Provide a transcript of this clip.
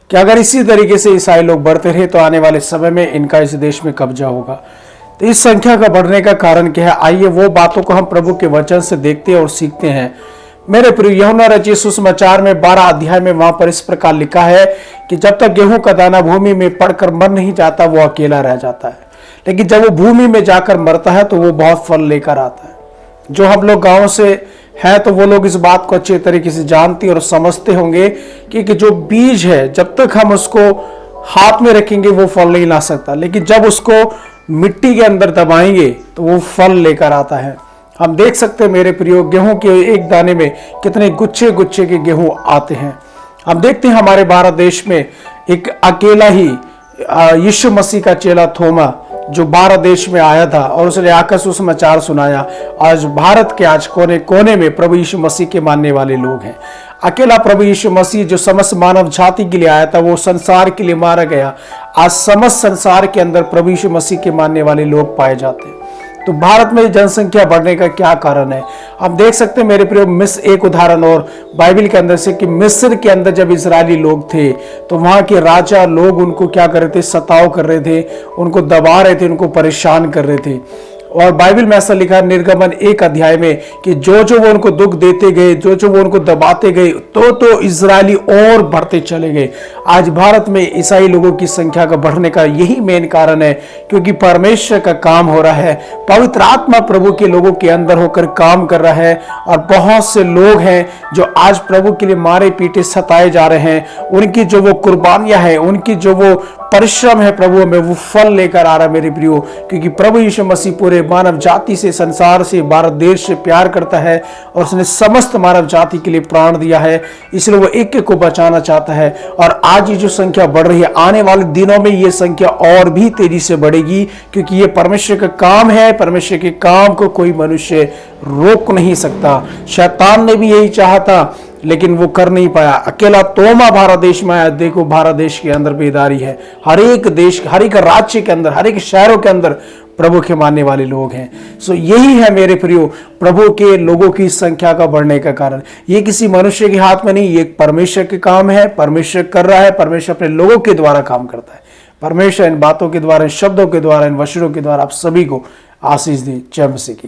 कि अगर इसी तरीके से ईसाई लोग बढ़ते रहे तो आने वाले समय में इनका इस देश में कब्जा होगा। तो इस संख्या का बढ़ने का कारण क्या है, आइए वो बातों को हम प्रभु के वचन से देखते और सीखते हैं। मेरे प्रिय, यूहन्ना रचित सुसमाचार में 12 अध्याय में वहां पर इस प्रकार लिखा है कि जब तक गेहूं का दाना भूमि में पड़कर मर नहीं जाता वो अकेला रह जाता है, लेकिन जब वो भूमि में जाकर मरता है तो वो बहुत फल लेकर आता है। जो हम लोग गांव से है तो वो लोग इस बात को अच्छे तरीके से जानते और समझते होंगे कि जो बीज है जब तक हम उसको हाथ में रखेंगे वो फल नहीं ला सकता, लेकिन जब उसको मिट्टी के अंदर दबाएंगे तो वो फल लेकर आता है। हम देख सकते हैं मेरे प्रियो, गेहूं के एक दाने में कितने गुच्छे गुच्छे के गेहूं आते हैं। हम देखते हैं हमारे भारत देश में एक अकेला ही यीशु मसीह का चेला थोमा जो भारत देश में आया था और उसने आकर सुसमाचार सुनाया। आज भारत के आज कोने कोने में प्रभु यीशु मसीह के मानने वाले लोग हैं। अकेला प्रभु यीशु मसीह जो समस्त मानव जाति के लिए आया था वो संसार के लिए मारा गया। आज समस्त संसार के अंदर प्रभु यीशु मसीह के मानने वाले लोग पाए जाते हैं। तो भारत में जनसंख्या बढ़ने का क्या कारण है, आप देख सकते हैं मेरे प्रिय। मिस्र एक उदाहरण और बाइबल के अंदर से कि मिस्र के अंदर जब इजरायली लोग थे तो वहां के राजा लोग उनको क्या कर रहे थे, सताव कर रहे थे, उनको दबा रहे थे, उनको परेशान कर रहे थे। और बाइबल में ऐसा लिखा है निर्गमन 1 अध्याय में कि जो जो वो उनको दुख देते गए, जो जो वो उनको दबाते गए तो इजरायली और बढ़ते चले गए। आज भारत में ईसाई लोगों की संख्या का बढ़ने का यही मेन कारण है, क्योंकि परमेश्वर का काम हो रहा है, पवित्र आत्मा प्रभु के लोगों के अंदर होकर काम कर रहा है। और बहुत से लोग हैं जो आज प्रभु के लिए मारे पीटे सताए जा रहे हैं। उनकी जो वो कुर्बानियां हैं, उनकी जो वो परिश्रम है प्रभु में, वो फल लेकर आ रहा है मेरे प्रियो। क्योंकि प्रभु यीशु मसीह पूरे मानव जाति से, संसार से, भारत देश से प्यार करता है और उसने समस्त मानव जाति के लिए प्राण दिया है, इसलिए वो एक एक को बचाना चाहता है। और आज ये जो संख्या बढ़ रही है, आने वाले दिनों में ये संख्या और भी तेजी से बढ़ेगी, क्योंकि ये परमेश्वर का काम है। परमेश्वर के काम को कोई मनुष्य रोक नहीं सकता। शैतान ने भी यही चाहा था लेकिन वो कर नहीं पाया। अकेला तोमा भारत देश में आया। देखो भारत देश के अंदर बेदारी है, हर एक देश, हर एक राज्य के अंदर, हर एक शहरों के अंदर प्रभु के मानने वाले लोग हैं। सो यही है मेरे प्रियो प्रभु के लोगों की संख्या का बढ़ने का कारण। ये किसी मनुष्य के हाथ में नहीं, ये परमेश्वर के काम है। परमेश्वर कर रहा है, परमेश्वर अपने लोगों के द्वारा काम करता है। परमेश्वर इन बातों के द्वारा, इन शब्दों के द्वारा, इन वचनों के द्वारा आप सभी को आशीष दे। जय मसीह की।